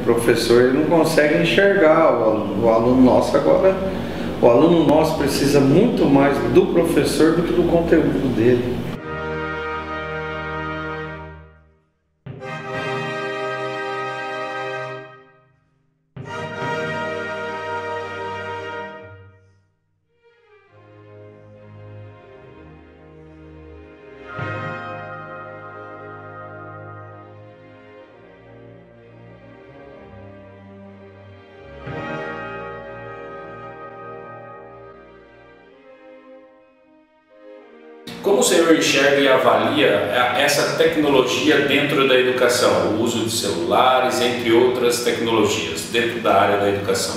professor ele não consegue enxergar o aluno nosso. Agora, o aluno nosso precisa muito mais do professor do que do conteúdo dele. Como o senhor enxerga e avalia essa tecnologia dentro da educação, o uso de celulares, entre outras tecnologias, dentro da área da educação?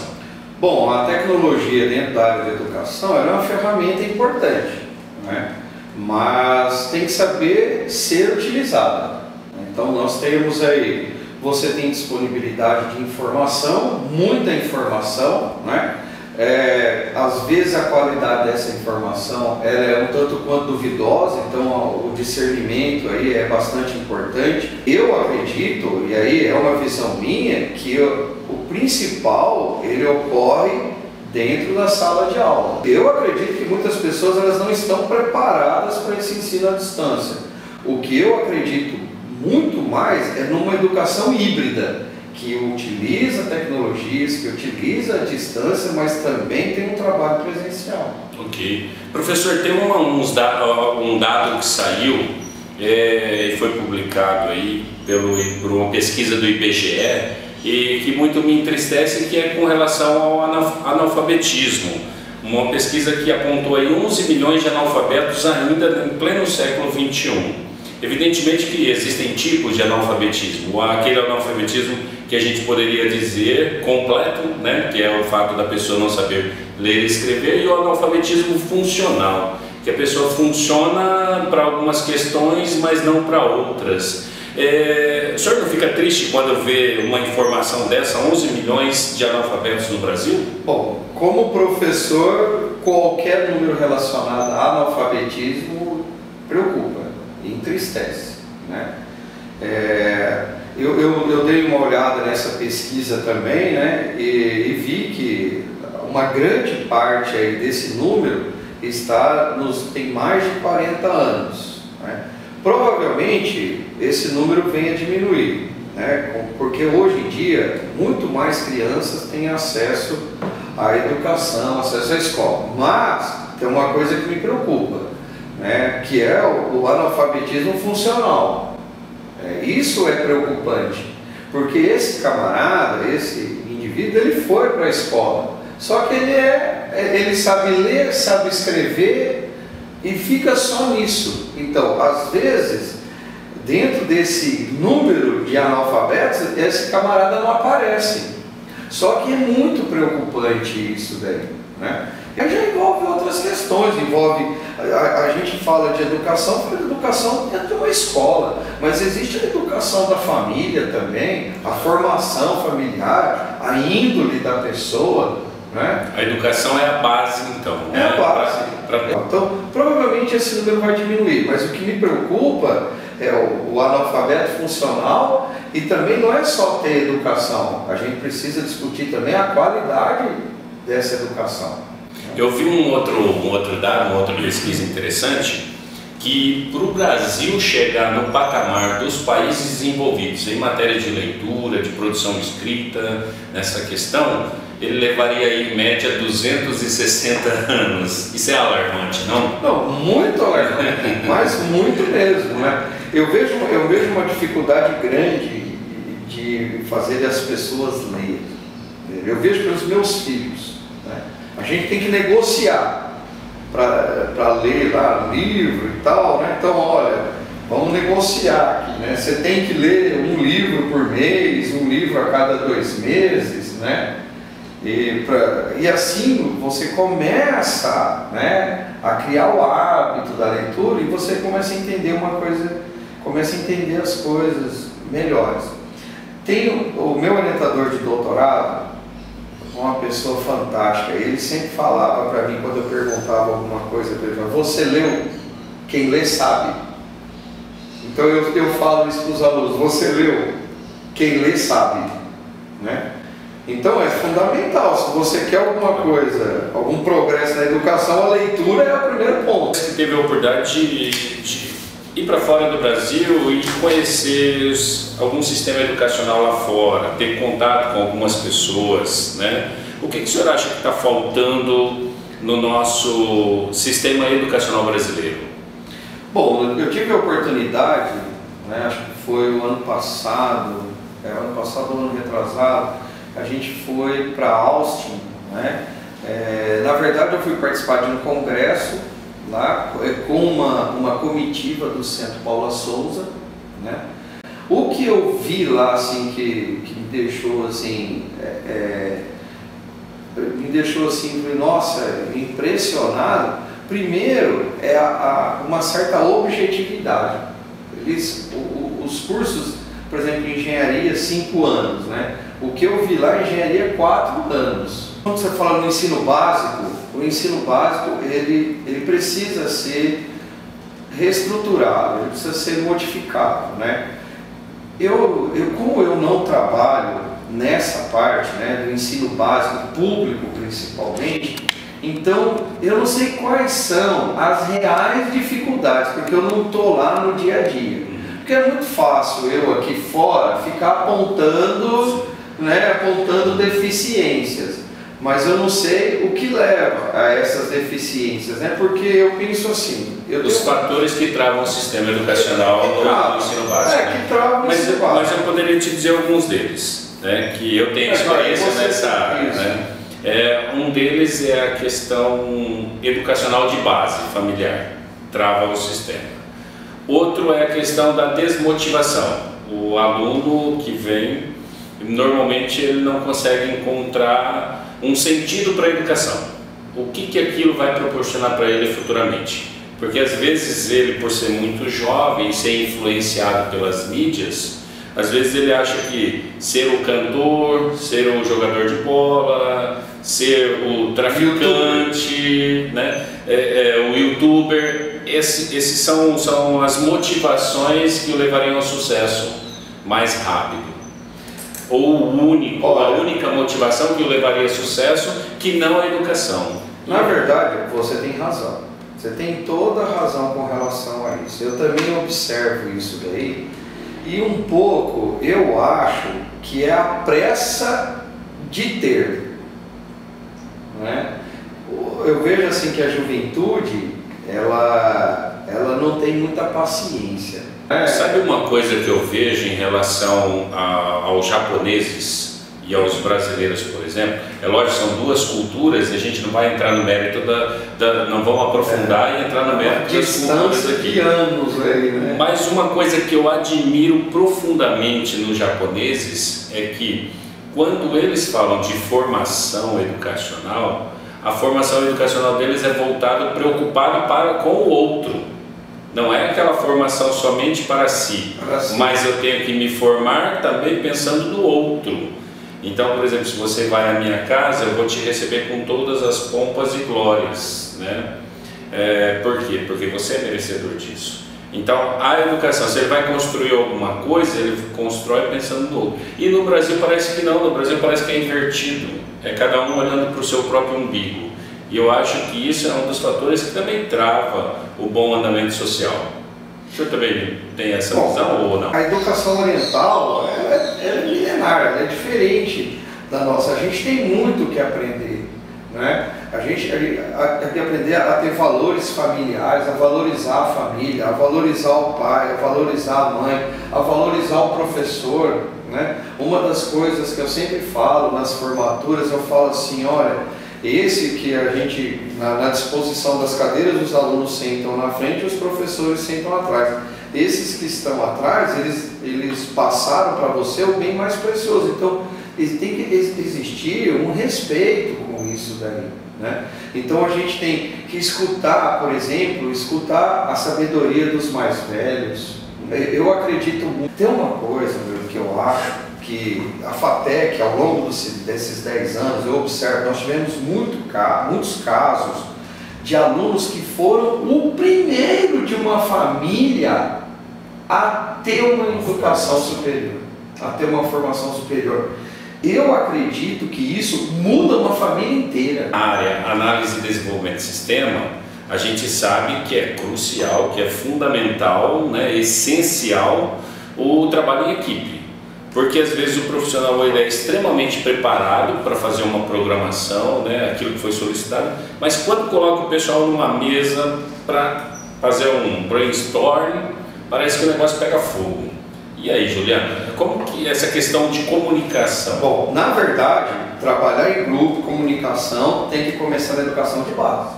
Bom, a tecnologia dentro da área da educação é uma ferramenta importante, né? Mas tem que saber ser utilizada. Então nós temos aí, você tem disponibilidade de informação, muita informação, né? Às vezes a qualidade dessa informação ela é um tanto quanto duvidosa, então o discernimento aí é bastante importante. Eu acredito, e aí é uma visão minha, que o principal ele ocorre dentro da sala de aula. Eu acredito que muitas pessoas elas não estão preparadas para esse ensino à distância. O que eu acredito muito mais é numa educação híbrida, que utiliza tecnologias, que utiliza a distância, mas também tem um trabalho presencial. Ok. Professor, tem um dado que saiu e foi publicado aí por uma pesquisa do IBGE e que muito me entristece, que é com relação ao analfabetismo. Uma pesquisa que apontou aí 11 milhões de analfabetos ainda em pleno século XXI. Evidentemente que existem tipos de analfabetismo, aquele analfabetismo que a gente poderia dizer completo, né, que é o fato da pessoa não saber ler e escrever, e o analfabetismo funcional, que a pessoa funciona para algumas questões, mas não para outras. O senhor não fica triste quando vê uma informação dessa, 11 milhões de analfabetos no Brasil? Bom, como professor, qualquer número relacionado a analfabetismo preocupa, entristece, né? Eu dei uma olhada nessa pesquisa também, né, e vi que uma grande parte aí desse número tem mais de 40 anos, né? Provavelmente esse número vem a diminuir, né, porque hoje em dia muito mais crianças têm acesso à educação, acesso à escola. Mas tem uma coisa que me preocupa, né, que é o analfabetismo funcional. Isso é preocupante, porque esse camarada, esse indivíduo, ele foi para a escola, só que ele sabe ler, sabe escrever e fica só nisso. Então, às vezes, dentro desse número de analfabetos, esse camarada não aparece. Só que é muito preocupante isso daí, né? E já envolve outras questões, a gente fala de educação dentro de uma escola, mas existe a educação da família também, a formação familiar, a índole da pessoa, né? A educação é a base, então, né? É a base. Então, provavelmente esse número vai diminuir, mas o que me preocupa é o analfabeto funcional, e também não é só ter educação, a gente precisa discutir também a qualidade dessa educação. Eu vi um outro dado, uma outra pesquisa interessante, que para o Brasil chegar no patamar dos países desenvolvidos em matéria de leitura, de produção escrita, nessa questão, ele levaria aí, em média 260 anos. Isso é alarmante, não? Não, muito alarmante, mas muito mesmo, né? Eu vejo uma dificuldade grande de fazer as pessoas lerem. Eu vejo pelos meus filhos, né? A gente tem que negociar para ler lá livro e tal, né? Então, olha, vamos negociar aqui, né? Você tem que ler um livro por mês, um livro a cada 2 meses, né? E assim você começa, né, a criar o hábito da leitura e você começa a entender começa a entender as coisas melhores. Tem o meu orientador de doutorado, uma pessoa fantástica, ele sempre falava para mim, quando eu perguntava alguma coisa para ele: você leu? Quem lê sabe. Então eu falo isso para os alunos: você leu? Quem lê sabe. né? Então é fundamental, se você quer alguma coisa, algum progresso na educação, a leitura é o primeiro ponto. Você teve a oportunidade de ir para fora do Brasil e conhecer algum sistema educacional lá fora, ter contato com algumas pessoas, né? O que o senhor acha que está faltando no nosso sistema educacional brasileiro? Bom, eu tive a oportunidade, né, acho que foi o ano passado ou ano retrasado, a gente foi para Austin, né? Na verdade eu fui participar de um congresso lá com uma comitiva do Centro Paula Souza, né? O que eu vi lá assim que me deixou assim, nossa, impressionado. Primeiro é uma certa objetividade. Os cursos, por exemplo, em engenharia, 5 anos, né? O que eu vi lá, engenharia, 4 anos. Quando você fala no ensino básico, o ensino básico ele precisa ser reestruturado, ele precisa ser modificado, né? Como eu não trabalho nessa parte, né, do ensino básico público principalmente, então eu não sei quais são as reais dificuldades, porque eu não estou lá no dia a dia. Porque é muito fácil eu aqui fora ficar apontando, né, apontando deficiências, mas eu não sei o que leva a essas deficiências, né? Porque eu penso assim... Os fatores que travam o sistema educacional no ensino básico. Que travam o ensino básico. Mas eu poderia te dizer alguns deles, né? Que eu tenho experiência nessa área, né? Um deles é a questão educacional de base familiar, trava o sistema. Outro é a questão da desmotivação. O aluno que vem, normalmente ele não consegue encontrar um sentido para a educação. O que aquilo vai proporcionar para ele futuramente? Porque às vezes ele, por ser muito jovem e ser influenciado pelas mídias, às vezes ele acha que ser o cantor, ser o jogador de bola, ser o traficante, né? O youtuber, esses são as motivações que o levariam ao sucesso mais rápido. Ou a única motivação que o levaria ao sucesso, que não a educação. Na verdade, você tem razão. Você tem toda a razão com relação a isso. Eu também observo isso daí. E um pouco, eu acho que é a pressa de ter. Né? Eu vejo assim que a juventude, ela não tem muita paciência. Sabe uma coisa que eu vejo em relação aos japoneses e aos brasileiros, por exemplo? É lógico, são duas culturas e a gente não vai entrar no mérito não vamos aprofundar e entrar no mérito das culturas aqui. Anos aí, né? Mas uma coisa que eu admiro profundamente nos japoneses é que quando eles falam de formação educacional, a formação educacional deles é voltada, preocupada com o outro. Não é aquela formação somente para si, mas eu tenho que me formar também pensando no outro. Então, por exemplo, se você vai à minha casa, eu vou te receber com todas as pompas e glórias, né? Por quê? Porque você é merecedor disso. Então, a educação, se ele vai construir alguma coisa, ele constrói pensando no outro. E no Brasil parece que não, no Brasil parece que é invertido. É cada um olhando para o seu próprio umbigo. E eu acho que isso é um dos fatores que também trava o bom andamento social. O senhor também tem essa visão ou não? A educação oriental ela é milenar, ela é diferente da nossa. A gente tem muito o que aprender, né? A gente tem que aprender a ter valores familiares, a valorizar a família, a valorizar o pai, a valorizar a mãe, a valorizar o professor, né? Uma das coisas que eu sempre falo nas formaturas, eu falo assim, olha, esse que a gente, na disposição das cadeiras, os alunos sentam na frente e os professores sentam atrás. Esses que estão atrás, eles passaram para você o bem mais precioso. Então, tem que existir um respeito com isso daí, né? Então, a gente tem que escutar, por exemplo, escutar a sabedoria dos mais velhos. Eu acredito muito. Tem uma coisa, que eu acho, que a FATEC, ao longo desses 10 anos, eu observo, nós tivemos muitos casos de alunos que foram o primeiro de uma família a ter uma educação superior, a ter uma formação superior. Eu acredito que isso muda uma família inteira. A área análise e desenvolvimento de sistema, a gente sabe que é crucial, que é fundamental, né, essencial o trabalho em equipe. Porque às vezes o profissional ele é extremamente preparado para fazer uma programação, né, aquilo que foi solicitado, mas quando coloca o pessoal numa mesa para fazer um brainstorm, parece que o negócio pega fogo. E aí, Juliana, como que essa questão de comunicação? Bom, na verdade, trabalhar em grupo, comunicação, tem que começar na educação de base,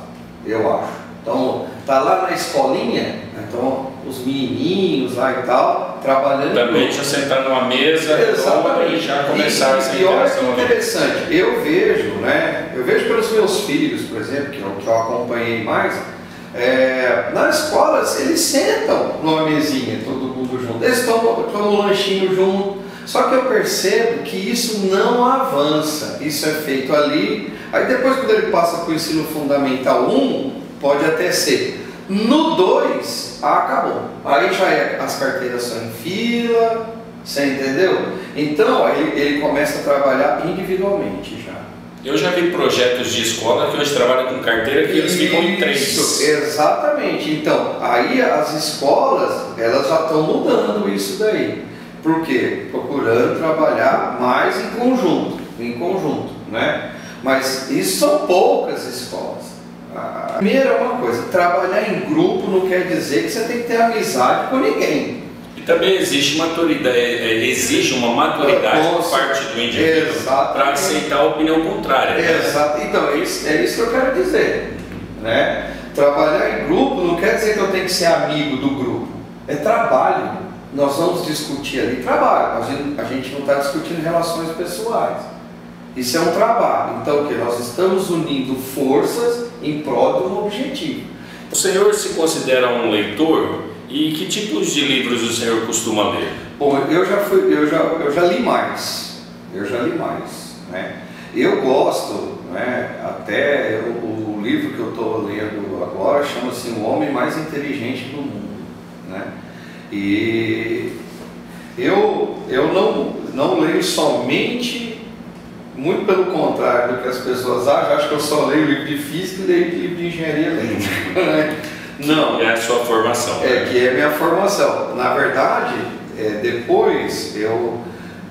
eu acho. Então, tá lá na escolinha, então os menininhos lá e tal, trabalhando também já sentar numa mesa e já começar essa interação. E olha que interessante, eu vejo pelos meus filhos, por exemplo, que eu acompanhei mais, nas escolas eles sentam numa mesinha, todo mundo junto, eles tomam um lanchinho junto, só que eu percebo que isso não avança, isso é feito ali, aí depois quando ele passa para o ensino fundamental 1, pode até ser, no 2, acabou, aí já as carteiras são em fila, você entendeu? Então aí ele começa a trabalhar individualmente já. Eu já vi projetos de escola que hoje trabalham com carteira que eles ficam em 3. Isso, exatamente. Então, aí as escolas, elas já estão mudando isso daí. Por quê? Procurando trabalhar mais em conjunto, né? Mas isso são poucas escolas. A primeira é uma coisa, trabalhar em grupo não quer dizer que você tem que ter amizade com ninguém. Também exige uma maturidade por parte do indivíduo para aceitar a opinião contrária. Exato. Então, é isso que eu quero dizer, né? Trabalhar em grupo não quer dizer que eu tenho que ser amigo do grupo. É trabalho. Nós vamos discutir ali trabalho. A gente não está discutindo relações pessoais. Isso é um trabalho. Então, o que? Nós estamos unindo forças em prol de um objetivo. O senhor se considera um leitor? E que tipos de livros o senhor costuma ler? Bom, eu já li mais, né? Eu gosto, né? Até o livro que eu estou lendo agora chama-se O Homem Mais Inteligente do Mundo, né? E eu não leio somente, muito pelo contrário do que as pessoas acham, acho que eu só leio livro de física e leio livro de engenharia elétrica, né? Não. É a sua formação. Que é a minha formação. Na verdade, depois,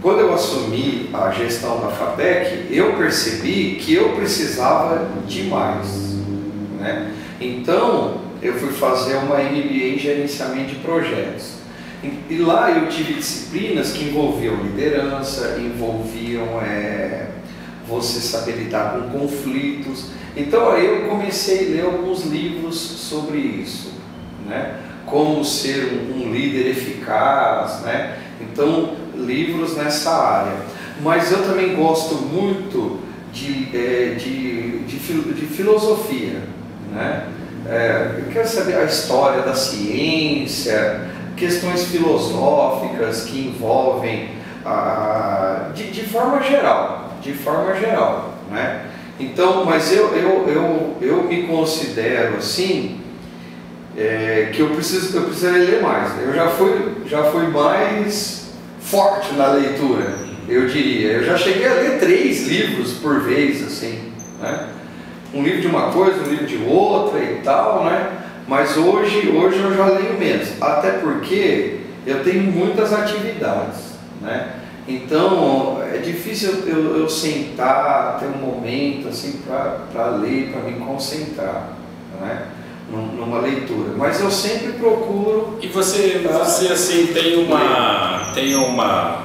quando eu assumi a gestão da FATEC, eu percebi que eu precisava de mais, né? Então, eu fui fazer uma MBA em gerenciamento de projetos. E lá eu tive disciplinas que envolviam liderança, envolviam você saber lidar com conflitos. Então aí eu comecei a ler alguns livros sobre isso, né? Como ser um líder eficaz, né? Então, livros nessa área. Mas eu também gosto muito de filosofia, né? Eu quero saber a história da ciência, questões filosóficas que envolvem de forma geral, né? Então, mas eu me considero assim, que eu precisaria ler mais. Eu já fui mais forte na leitura, eu diria. Eu já cheguei a ler 3 livros por vez, assim, né? Um livro de uma coisa, um livro de outra e tal, né? Mas hoje eu já leio menos, até porque eu tenho muitas atividades, né? Então é difícil eu sentar, ter um momento assim para ler, para me concentrar, né? Numa leitura. Mas eu sempre procuro. E você assim tem uma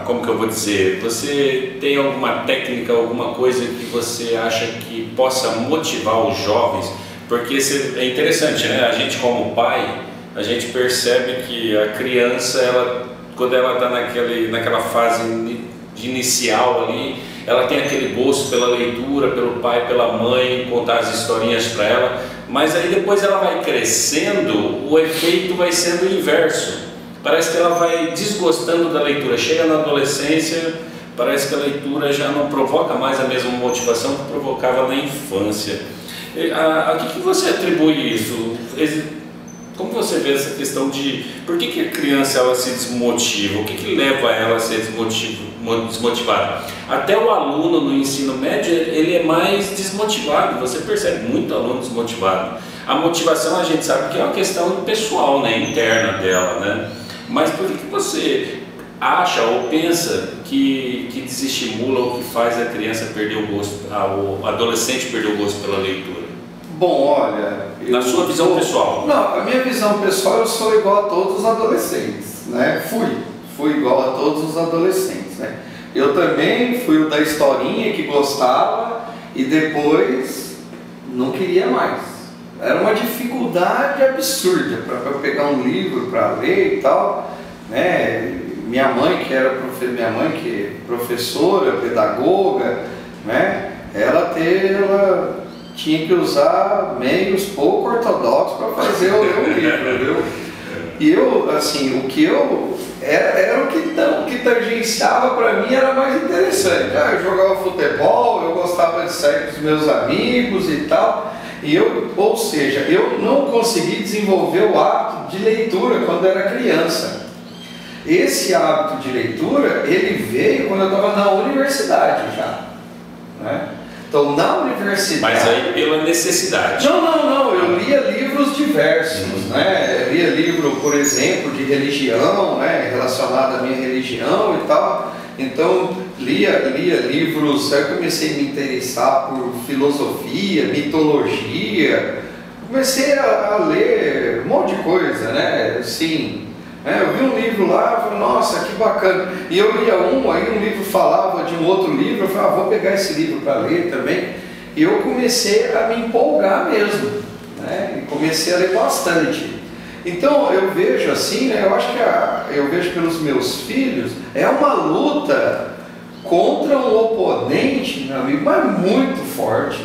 como que eu vou dizer? Você tem alguma técnica, alguma coisa que você acha que possa motivar os jovens? Porque é interessante, né? A gente como pai, a gente percebe que a criança, quando ela está naquela fase de inicial ali, ela tem aquele gosto pela leitura, pelo pai, pela mãe, contar as historinhas para ela, mas aí depois ela vai crescendo, o efeito vai sendo o inverso. Parece que ela vai desgostando da leitura, chega na adolescência, parece que a leitura já não provoca mais a mesma motivação que provocava na infância. A que você atribui isso? Como você vê essa questão de por que a criança ela se desmotiva? O que leva ela a ser desmotivada? Até o aluno no ensino médio ele é mais desmotivado, você percebe muito aluno desmotivado. A motivação a gente sabe que é uma questão pessoal, né, interna dela, né? Mas por que você acha ou pensa que desestimula ou que faz a criança perder o gosto, o adolescente perder o gosto pela leitura? Bom, olha... Na sua visão pessoal? Não, a minha visão pessoal, eu sou igual a todos os adolescentes, né? Fui igual a todos os adolescentes, né? Eu também fui o da historinha que gostava e depois não queria mais. Era uma dificuldade absurda para pegar um livro para ler e tal, né? Minha mãe que é professora, pedagoga, né? Ela tinha que usar meios pouco ortodoxos para fazer eu ler o livro, viu? E eu, assim, o que eu... Era o que tangenciava para mim era mais interessante. Eu jogava futebol, eu gostava de sair com os meus amigos e tal. Ou seja, eu não consegui desenvolver o hábito de leitura quando era criança. Esse hábito de leitura, ele veio quando eu estava na universidade já, né? Então, na universidade... Mas aí pela necessidade. Não, eu lia livros diversos, né? Eu lia livro, por exemplo, de religião, né? Relacionado à minha religião e tal. Então, lia livros, aí eu comecei a me interessar por filosofia, mitologia. Comecei a ler um monte de coisa, né? Assim... eu vi um livro lá, falei, nossa, que bacana. E eu lia aí um livro falava de um outro livro, eu falei, vou pegar esse livro para ler também. E eu comecei a me empolgar mesmo, né? E comecei a ler bastante. Então eu vejo assim, né? Eu acho que eu vejo pelos meus filhos, é uma luta contra um oponente, meu amigo, mas muito forte,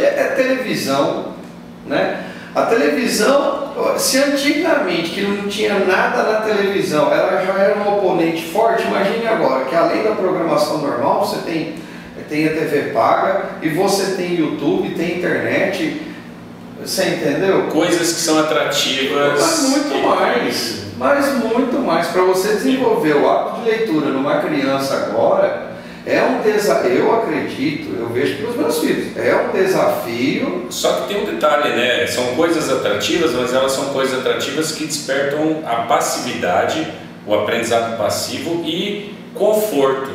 é televisão, né? A televisão, se antigamente que não tinha nada na televisão, ela já era um oponente forte, imagine agora que além da programação normal, você tem a TV paga e você tem YouTube, tem internet, você entendeu? Coisas que são atrativas. Mas muito mais. Para você desenvolver o hábito de leitura numa criança agora, é um desafio, eu acredito, eu vejo pelos meus filhos, é um desafio. Só que tem um detalhe, né? São coisas atrativas, mas elas são coisas atrativas que despertam a passividade, o aprendizado passivo e conforto.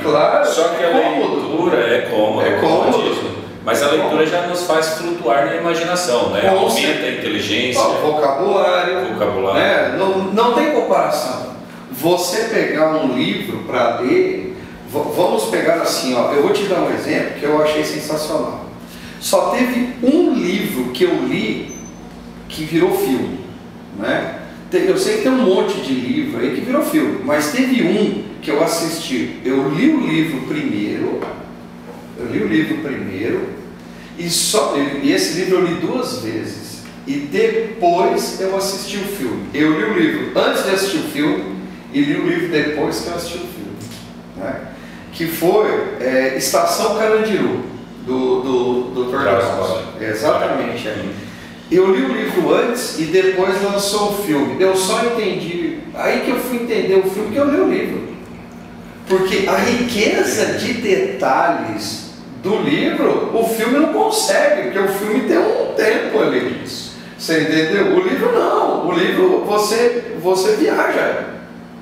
Claro. Só que a leitura é cômodo. Mas a leitura já nos faz flutuar na imaginação, né? Aumenta a inteligência. Vocabulário. Né? Não tem comparação. Você pegar um livro para ler. Vamos pegar assim, ó, eu vou te dar um exemplo que eu achei sensacional. Só teve um livro que eu li que virou filme, né? Eu sei que tem um monte de livro aí que virou filme, mas teve um que eu assisti. Eu li o livro primeiro e esse livro eu li 2 vezes e depois eu assisti o filme. Eu li o livro antes de assistir o filme e li o livro depois que eu assisti o filme, né? Que foi Estação Carandiru, do Dr. Drauzio. Exatamente. Eu li o livro antes e depois lançou o filme. Eu só entendi, aí que eu fui entender o filme, que eu li o livro. Porque a riqueza de detalhes do livro, o filme não consegue, porque o filme tem um tempo ali. Você entendeu? O livro não, o livro você viaja.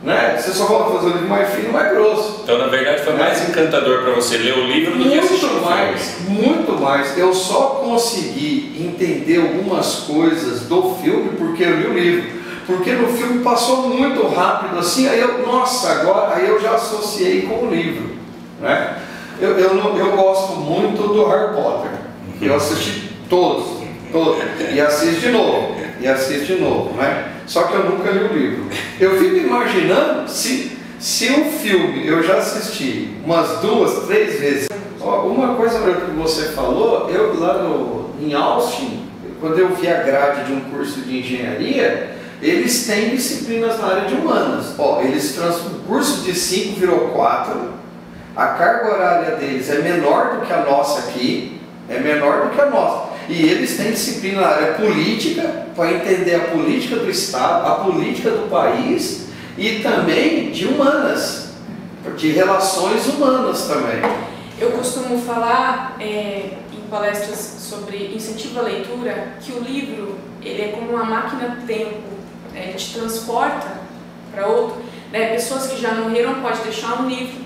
Né? Você só volta a fazer o livro mais fino e mais grosso. Então, na verdade, foi mais encantador para você ler o livro do que assistir o filme. Muito mais. Eu só consegui entender algumas coisas do filme porque eu li o livro. Porque no filme passou muito rápido assim, aí eu já associei com o livro. Né? Eu gosto muito do Harry Potter. Eu assisti todos. E assisto de novo, né? Só que eu nunca li o livro. Eu fico imaginando se o filme eu já assisti umas 2, 3 vezes. Uma coisa que você falou, eu lá em Austin, quando eu vi a grade de um curso de engenharia, eles têm disciplinas na área de humanas. O curso de 5 virou 4, a carga horária deles é menor do que a nossa aqui, E eles têm disciplina na área política, para entender a política do Estado, a política do país e também de humanas, de relações humanas também. Eu costumo falar em palestras sobre incentivo à leitura que o livro ele é como uma máquina do tempo, ele te transporta para outro. Pessoas que já morreram podem deixar um livro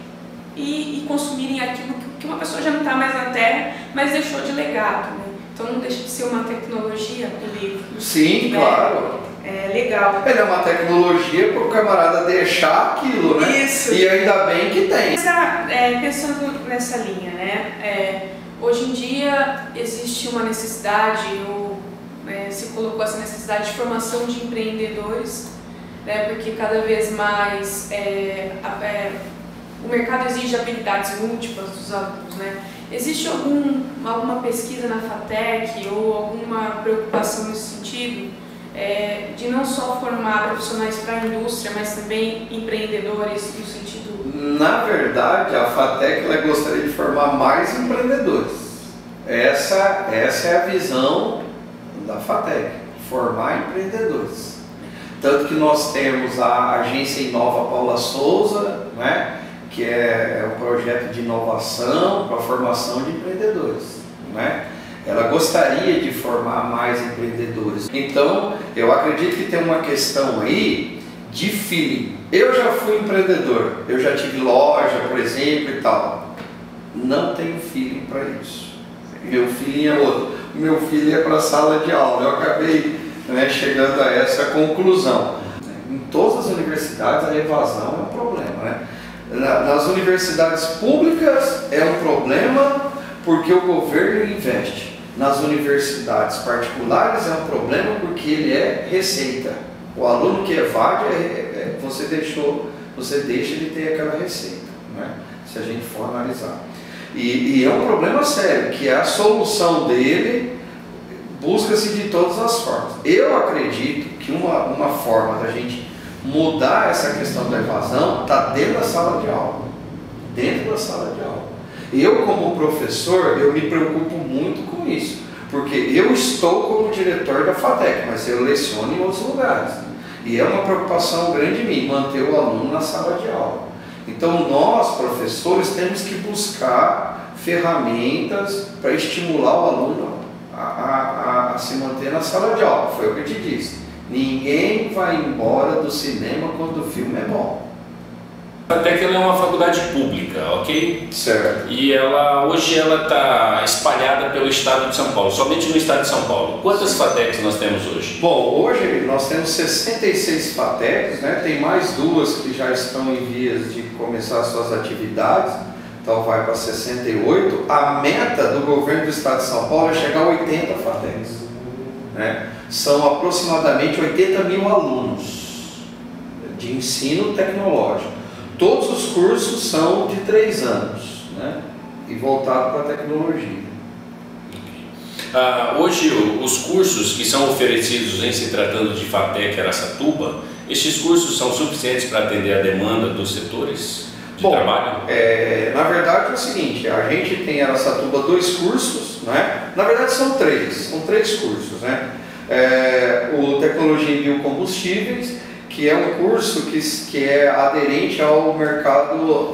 e consumirem aquilo que uma pessoa já não está mais na Terra, mas deixou de legado. Então não deixa de ser uma tecnologia do livro. Sim, claro. É legal. Ele é uma tecnologia para o camarada deixar aquilo, né? Isso. E ainda bem que tem. Pensando nessa linha, hoje em dia existe uma necessidade, se colocou essa necessidade de formação de empreendedores, porque cada vez mais o mercado exige habilidades múltiplas dos alunos, Existe alguma pesquisa na FATEC ou alguma preocupação nesse sentido de não só formar profissionais para a indústria, mas também empreendedores no sentido... Na verdade, a FATEC ela gostaria de formar mais empreendedores. Essa é a visão da FATEC, formar empreendedores. Tanto que nós temos a agência Inova Paula Souza, que é um projeto de inovação para a formação de empreendedores. Ela gostaria de formar mais empreendedores. Então, eu acredito que tem uma questão aí de feeling. Eu já fui empreendedor, eu já tive loja, por exemplo, e tal. Não tenho feeling para isso. Meu feeling é outro. Meu feeling é para a sala de aula. Eu acabei chegando a essa conclusão. Em todas as universidades, a evasão é um problema. Nas universidades públicas é um problema porque o governo investe. Nas universidades particulares é um problema porque ele é receita. O aluno que evade, você deixa de ter aquela receita, se a gente for analisar. E é um problema sério, que a solução dele busca-se de todas as formas. Eu acredito que uma forma da gente mudar essa questão da evasão está dentro da sala de aula. Dentro da sala de aula. Eu, como professor, eu me preocupo muito com isso, porque eu estou como diretor da FATEC, mas eu leciono em outros lugares. E é uma preocupação grande em mim, manter o aluno na sala de aula. Então, nós, professores, temos que buscar ferramentas para estimular o aluno a se manter na sala de aula. Foi o que eu te disse. Ninguém vai embora do cinema quando o filme é bom. Até que ela é uma faculdade pública, ok? Certo. E hoje ela está espalhada pelo estado de São Paulo, somente no estado de São Paulo. Quantas FATECs nós temos hoje? Bom, hoje nós temos 66 FATECs, tem mais duas que já estão em vias de começar suas atividades, então vai para 68. A meta do governo do estado de São Paulo é chegar a 80 FATECs. São aproximadamente 80 mil alunos de ensino tecnológico. Todos os cursos são de 3 anos, e voltados para a tecnologia. Hoje, os cursos que são oferecidos em se tratando de FATEC Araçatuba, estes cursos são suficientes para atender a demanda dos setores de trabalho? Na verdade é o seguinte, a gente tem em Araçatuba 2 cursos, na verdade são 3 cursos, o Tecnologia em Biocombustíveis, que é um curso que é aderente ao mercado,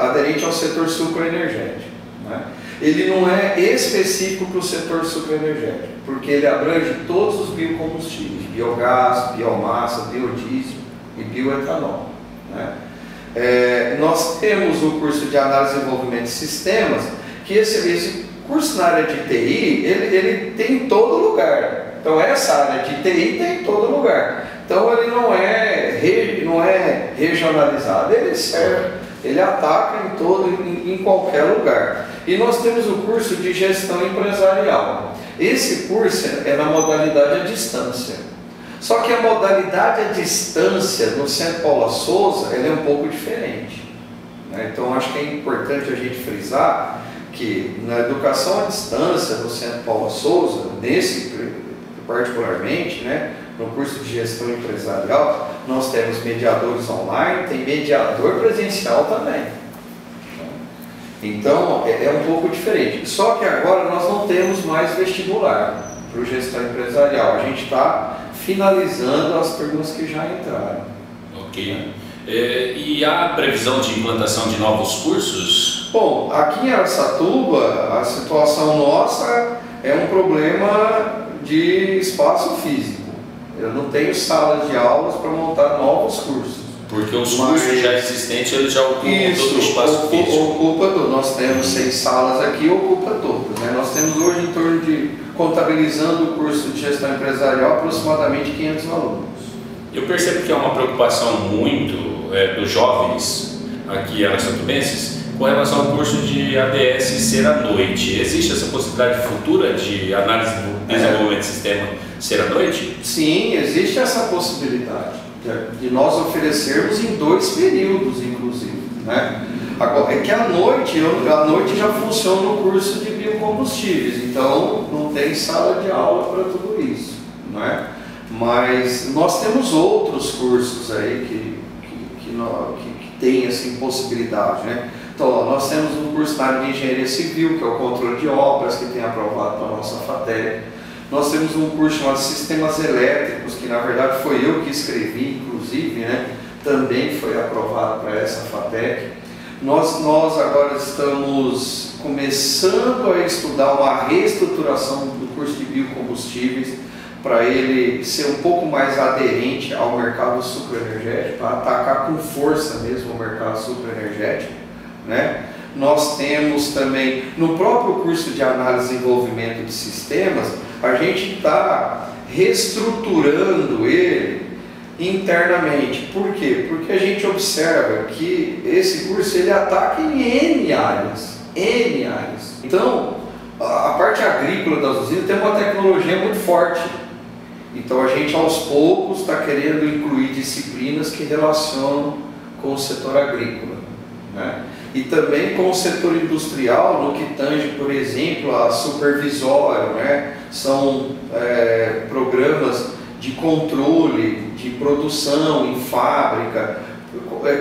aderente ao setor sucroenergético. Ele não é específico para o setor sucroenergético, porque ele abrange todos os biocombustíveis, biogás, biomassa, biodiesel e bioetanol. Nós temos o curso de Análise e Desenvolvimento de Sistemas, que esse curso na área de TI, ele tem em todo lugar. Então essa área de TI tem em todo lugar. Então ele não é regionalizado, ele ataca em qualquer lugar. E nós temos o curso de Gestão Empresarial. Esse curso é na modalidade à distância. Só que a modalidade à distância no Centro Paula Souza, ela é um pouco diferente. Então acho que é importante a gente frisar que na educação à distância no Centro Paula Souza, nesse particularmente, no curso de Gestão Empresarial, nós temos mediadores online, tem mediador presencial também. Então é um pouco diferente. Só que agora nós não temos mais vestibular para o gestão empresarial. A gente está finalizando as turmas que já entraram. Ok. E há previsão de implantação de novos cursos? Bom, aqui em Araçatuba a situação nossa é um problema de espaço físico. Eu não tenho salas de aulas para montar novos cursos. Porque os cursos já existentes eles já ocupam todo o espaço físico. Ocupa todo. Nós temos 6 salas aqui, ocupa todas. Né? Nós temos hoje em torno de, contabilizando o curso de gestão empresarial, aproximadamente 500 alunos. Eu percebo que há uma preocupação muito dos jovens aqui araçatubenses com relação ao curso de ADS ser à noite. Existe essa possibilidade futura de análise do desenvolvimento de sistema ser à noite? Sim, existe essa possibilidade de nós oferecermos em 2 períodos, inclusive. Né? Agora, é que à noite já funciona o curso de biocombustíveis, então não tem sala de aula para tudo isso. Né? Mas nós temos outros cursos aí que tem assim, possibilidade. Né? Então, ó, nós temos um curso na área de engenharia civil, que é o controle de obras, que tem aprovado para a nossa FATEC. Nós temos um curso chamado Sistemas Elétricos, que na verdade foi eu que escrevi, inclusive, né? Também foi aprovado para essa FATEC. Nós agora estamos começando a estudar uma reestruturação do curso de biocombustíveis, para ele ser um pouco mais aderente ao mercado sucroenergético, para atacar com força mesmo o mercado sucroenergético. Né? Nós temos também, no próprio curso de análise e desenvolvimento de sistemas, a gente está reestruturando ele internamente. Por quê? Porque a gente observa que esse curso ele ataca em N áreas. Então, a parte agrícola das usinas tem uma tecnologia muito forte. Então a gente aos poucos está querendo incluir disciplinas que relacionam com o setor agrícola. Né? E também com o setor industrial, no que tange, por exemplo, a supervisório, né? São programas de controle, de produção em fábrica,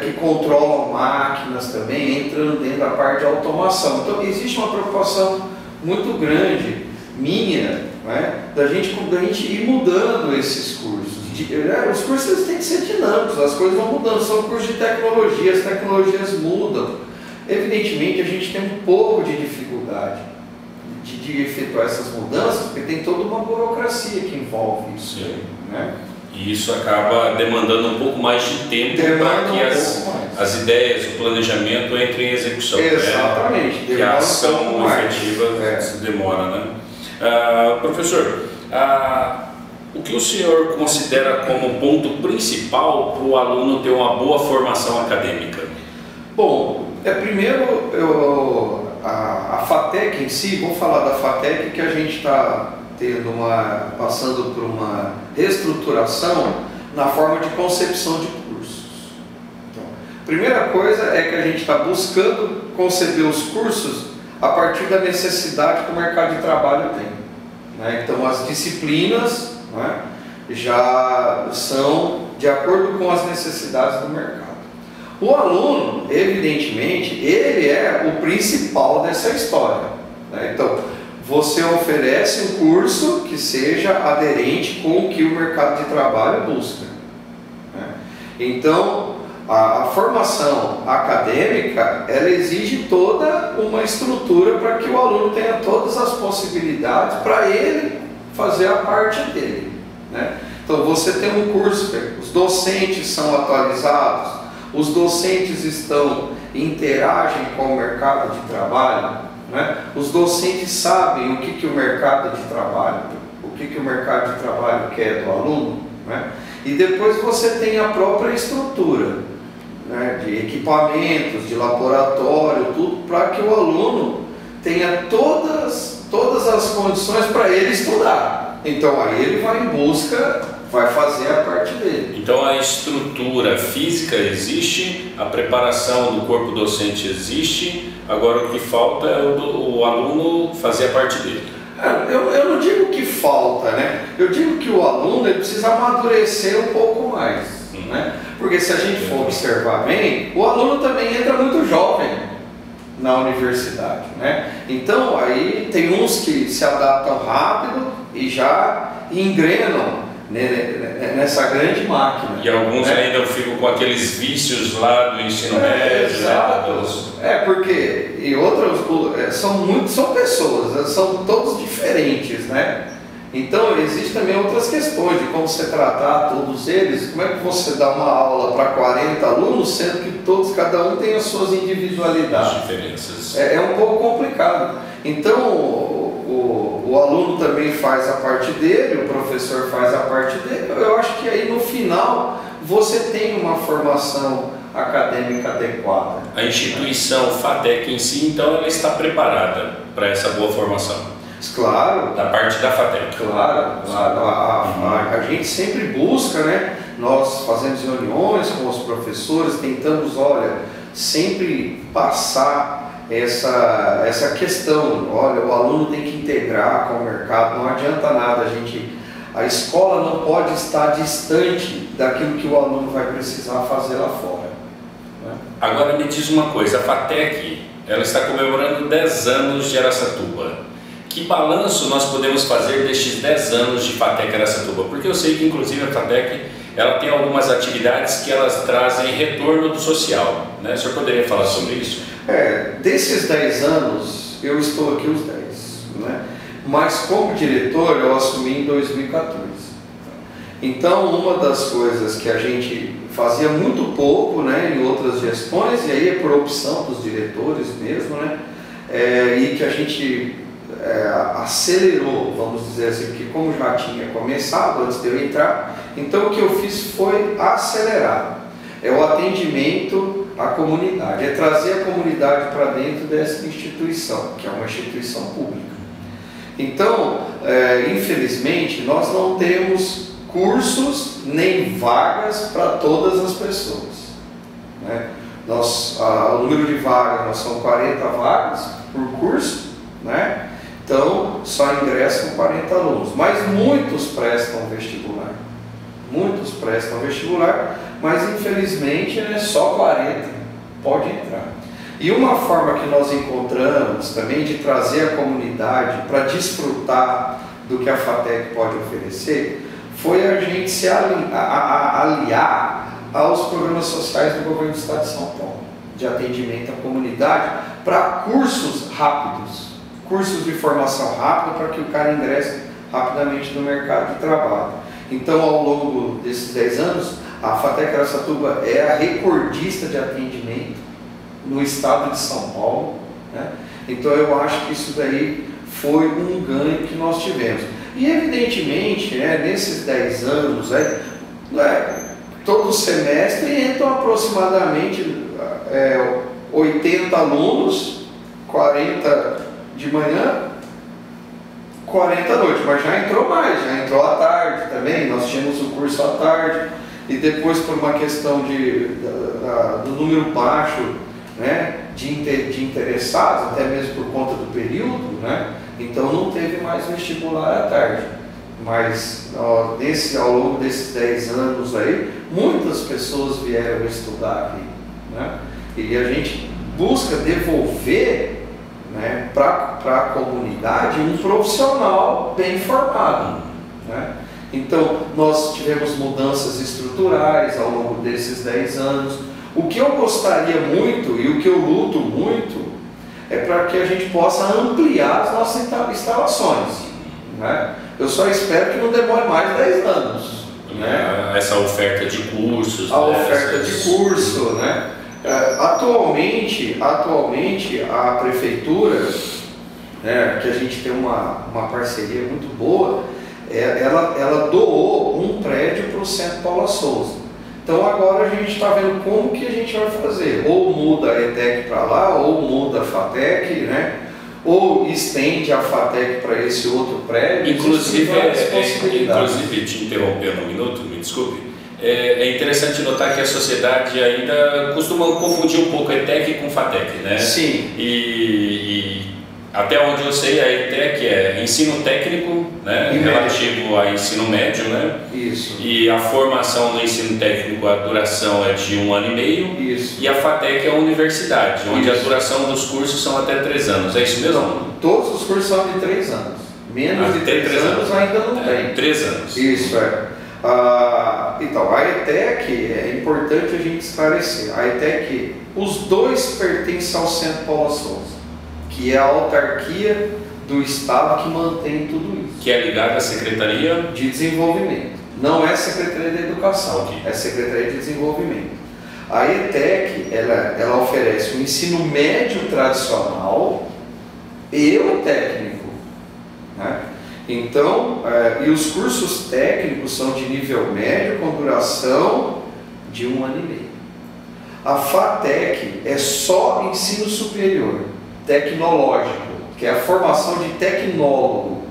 que controlam máquinas também, entrando dentro da parte de automação. Então existe uma preocupação muito grande, minha, né? da gente ir mudando esses cursos. Os cursos têm que ser dinâmicos, as coisas vão mudando, são cursos de tecnologia, as tecnologias mudam. Evidentemente a gente tem um pouco de dificuldade de efetuar essas mudanças, porque tem toda uma burocracia que envolve isso. Né? E isso acaba demandando um pouco mais de tempo para que as ideias, o planejamento entrem em execução. Exatamente. Né? Que a ação efetiva se demora. Né? Professor, o que o senhor considera como ponto principal para o aluno ter uma boa formação acadêmica? Bom, primeiro a FATEC em si, vou falar da FATEC, que a gente está passando por uma reestruturação na forma de concepção de cursos. Então, primeira coisa é que a gente está buscando conceber os cursos a partir da necessidade que o mercado de trabalho tem. Né? Então as disciplinas, né, já são de acordo com as necessidades do mercado. O aluno, evidentemente, ele é o principal dessa história. Né? Então, você oferece um curso que seja aderente com o que o mercado de trabalho busca. Né? Então, a formação acadêmica, ela exige toda uma estrutura para que o aluno tenha todas as possibilidades para ele fazer a parte dele. Né? Então, você tem um curso, os docentes são atualizados, os docentes interagem com o mercado de trabalho, né? Os docentes sabem o que o mercado de trabalho, o mercado de trabalho quer do aluno, né? E depois você tem a própria estrutura, né? De equipamentos, de laboratório, tudo para que o aluno tenha todas as condições para ele estudar. Então aí ele vai em busca, vai fazer a parte dele. Então a estrutura física existe, a preparação do corpo docente existe, agora o que falta é o aluno fazer a parte dele. Eu não digo que falta, né? Eu digo que o aluno ele precisa amadurecer um pouco mais, né? Porque se a gente for observar bem, o aluno também entra muito jovem, na universidade, né? Então aí tem uns que se adaptam rápido e já engrenam, né, nessa grande máquina. E alguns, né, ainda ficam com aqueles vícios lá do ensino médio. Exato. Né? Porque e outros são pessoas, são todos diferentes, né? Então existe também outras questões de como você tratar todos eles. Como é que você dá uma aula para 40 alunos, sendo que cada um tem as suas individualidades? As diferenças. É um pouco complicado. Então o aluno também faz a parte dele, o professor faz a parte dele. Eu acho que aí no final você tem uma formação acadêmica adequada. A instituição FATEC em si, então, ela está preparada para essa boa formação? Claro. Da parte da FATEC. Claro. A gente sempre busca, né? Nós fazemos reuniões com os professores, tentamos, sempre passar essa questão. Olha, o aluno tem que integrar com o mercado, não adianta nada a escola não pode estar distante daquilo que o aluno vai precisar fazer lá fora. Né? Agora me diz uma coisa, a FATEC, ela está comemorando 10 anos de Araçatuba. Que balanço nós podemos fazer destes 10 anos de FATEC Araçatuba? Porque eu sei que inclusive a FATEC ela tem algumas atividades que elas trazem retorno do social, né? O senhor poderia falar sobre isso? Desses 10 anos, eu estou aqui os 10, né? Mas como diretor eu assumi em 2014. Então uma das coisas que a gente fazia muito pouco, né, em outras gestões, e aí é por opção dos diretores mesmo, né, e que a gente acelerou, vamos dizer assim, porque como já tinha começado antes de eu entrar, então o que eu fiz foi acelerar. É o atendimento à comunidade, é trazer a comunidade para dentro dessa instituição, que é uma instituição pública. Então, infelizmente, nós não temos cursos nem vagas para todas as pessoas, né? O número de vagas, nós são 40 vagas por curso, né? Então, só ingressam 40 alunos, mas muitos prestam vestibular. Muitos prestam vestibular, mas infelizmente, né, só 40 pode entrar. E uma forma que nós encontramos também de trazer a comunidade para desfrutar do que a FATEC pode oferecer, foi a gente se aliar aos programas sociais do governo do Estado de São Paulo, de atendimento à comunidade, para cursos rápidos, cursos de formação rápida para que o cara ingresse rapidamente no mercado de trabalho. Então, ao longo desses 10 anos, a FATEC Araçatuba é a recordista de atendimento no estado de São Paulo, né? Então eu acho que isso daí foi um ganho que nós tivemos. E evidentemente, nesses 10 anos, todo semestre entram aproximadamente 80 alunos, 40 de manhã, 40 à noite, mas já entrou mais, já entrou à tarde também. Nós tínhamos o curso à tarde e depois, por uma questão do número baixo, né, de interessados, até mesmo por conta do período, né, então não teve mais vestibular à tarde. Mas ao longo desses 10 anos aí, muitas pessoas vieram estudar aqui, né, e a gente busca devolver, né, para a comunidade um profissional bem formado, né. Então nós tivemos mudanças estruturais ao longo desses 10 anos. O que eu gostaria muito e o que eu luto muito é para que a gente possa ampliar as nossas instalações, né? Eu só espero que não demore mais de 10 anos, né? Essa oferta de cursos. A oferta de curso, né? Atualmente a prefeitura, né, que a gente tem uma parceria muito boa, ela doou um prédio para o Centro Paula Souza. Então agora a gente está vendo como que a gente vai fazer, ou muda a ETEC para lá, ou muda a FATEC, né? Ou estende a FATEC para esse outro prédio. Inclusive, te interrompendo um minuto, me desculpe, é interessante notar que a sociedade ainda costuma confundir um pouco a ETEC com FATEC, né? Sim. E Até onde eu sei, a ETEC é ensino técnico, né, relativo a ensino médio, né? Isso. E a formação do ensino técnico, a duração é de 1 ano e meio. Isso. E a FATEC é a universidade, onde Isso. a duração dos cursos são até 3 anos. É isso mesmo? Não, todos os cursos são de 3 anos. Menos de 3 anos ainda não tem. 3 anos. Isso, então, a ETEC, é importante a gente esclarecer. A ETEC, os dois pertencem ao Centro Paula Souza, que é a autarquia do Estado que mantém tudo isso. Que é ligada à Secretaria de Desenvolvimento. Não é Secretaria de Educação, okay. É Secretaria de Desenvolvimento. A ETEC, ela oferece o ensino médio tradicional e o técnico, né? Então, e os cursos técnicos são de nível médio com duração de 1 ano e meio. A FATEC é só ensino superior, tecnológico, que é a formação de tecnólogo,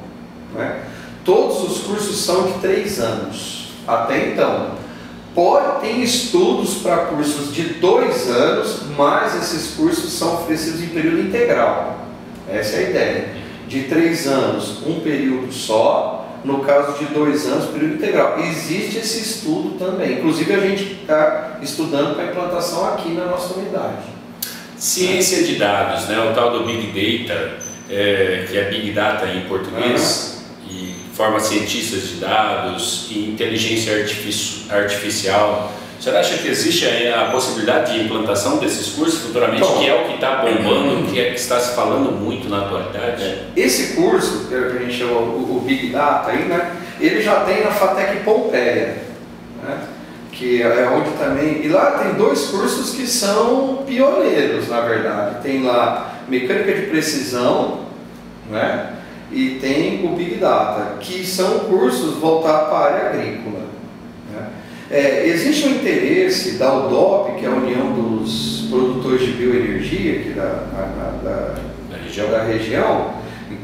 né? Todos os cursos são de 3 anos, até então. Tem estudos para cursos de 2 anos, mas esses cursos são oferecidos em período integral. Essa é a ideia. De 3 anos, um período só, no caso de 2 anos, período integral. Existe esse estudo também, inclusive a gente está estudando para implantação aqui na nossa unidade. Ciência de dados, né? O tal do Big Data, que é Big Data em português, e forma cientistas de dados e inteligência artificial. Você acha que existe a possibilidade de implantação desses cursos futuramente, que é o que está bombando, que está se falando muito na atualidade? Esse curso, que a gente chama o Big Data, aí, né, ele já tem na FATEC Pompeia, né, que é onde também... E lá tem 2 cursos que são pioneiros, na verdade. Tem lá Mecânica de Precisão, né, e tem o Big Data, que são cursos voltados para a área agrícola. Existe um interesse da UDOP, que é a União dos Produtores de Bioenergia aqui da região,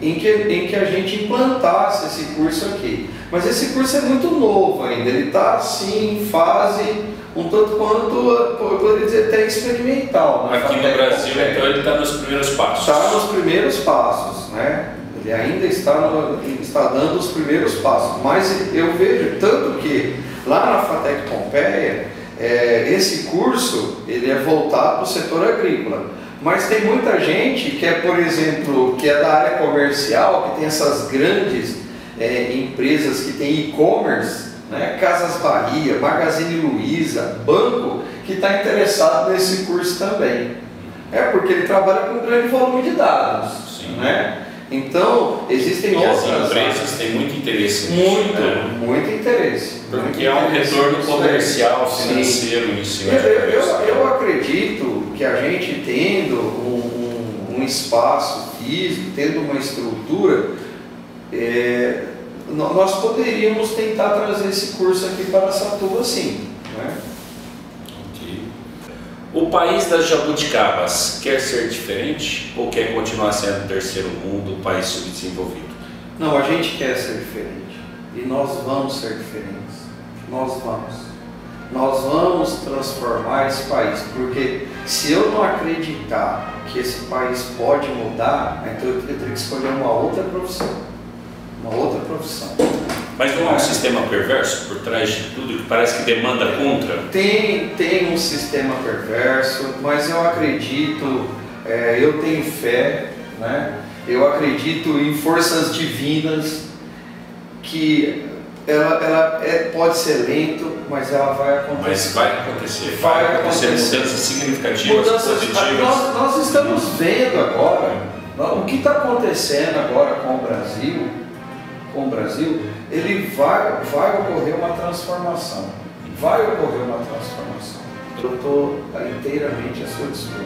em que a gente implantasse esse curso aqui. Mas esse curso é muito novo ainda, ele está assim em fase um tanto quanto, eu poderia dizer, até experimental. Aqui no Brasil, então, ele está nos primeiros passos. Está nos primeiros passos, né? Ele ainda está dando os primeiros passos, mas eu vejo tanto que lá na FATEC Pompeia, esse curso ele é voltado para o setor agrícola, mas tem muita gente que por exemplo, que é da área comercial, que tem essas grandes empresas que tem e-commerce, né, Casas Bahia, Magazine Luiza, banco, que está interessado nesse curso também. Porque ele trabalha com um grande volume de dados. Sim. Né? Então, existem outras empresas têm muito interesse nisso, muito interesse. Porque há um retorno comercial, financeiro em cima de eu acredito que a gente tendo um espaço físico, tendo uma estrutura, nós poderíamos tentar trazer esse curso aqui para Araçatuba, sim. Né? O país das jabuticabas quer ser diferente ou quer continuar sendo o terceiro mundo, o país subdesenvolvido? Não, a gente quer ser diferente e nós vamos ser diferentes. Nós vamos transformar esse país, porque se eu não acreditar que esse país pode mudar, então eu teria que escolher uma outra profissão. Mas não há um sistema perverso por trás de tudo que parece que demanda contra? Tem um sistema perverso, mas eu acredito, eu tenho fé, né? Eu acredito em forças divinas, que ela pode ser lento, mas ela vai acontecer. Mas vai acontecer mudanças significativas, positivas. Nós estamos vendo agora, o que está acontecendo agora com o Brasil, ele vai ocorrer uma transformação. Eu estou inteiramente à sua dispor.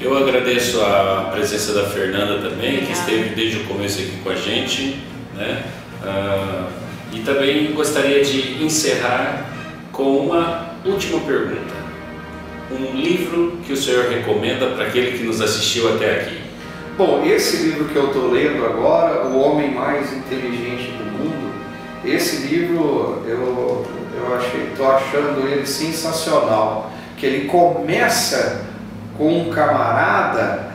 Eu agradeço a presença da Fernanda também, que esteve desde o começo aqui com a gente, né? E também gostaria de encerrar com uma última pergunta. Um livro que o senhor recomenda para aquele que nos assistiu até aqui? Bom, esse livro que eu estou lendo agora, O Homem Mais Inteligente do Mundo, esse livro eu estou achando ele sensacional, que ele começa com um camarada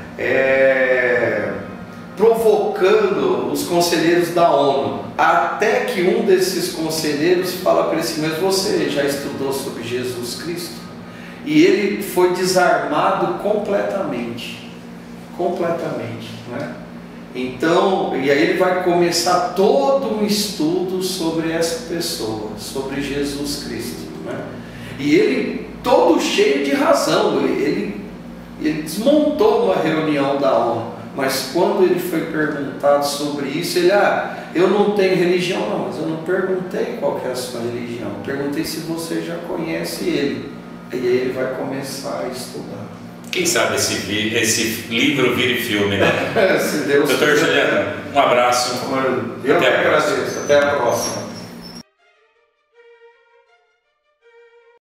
provando provocando os conselheiros da ONU, até que um desses conselheiros fala para ele assim: mas você já estudou sobre Jesus Cristo? E ele foi desarmado completamente, né? Então, e aí ele vai começar todo um estudo sobre essa pessoa, sobre Jesus Cristo, né? E ele, todo cheio de razão, ele desmontou uma reunião da ONU, mas quando ele foi perguntado sobre isso, ele: eu não tenho religião não, mas eu não perguntei qual que é a sua religião, perguntei se você já conhece ele. E aí ele vai começar a estudar. Quem sabe esse livro vire filme, né? Se Deus Doutor Juliano, um abraço. Eu que agradeço. Até a próxima.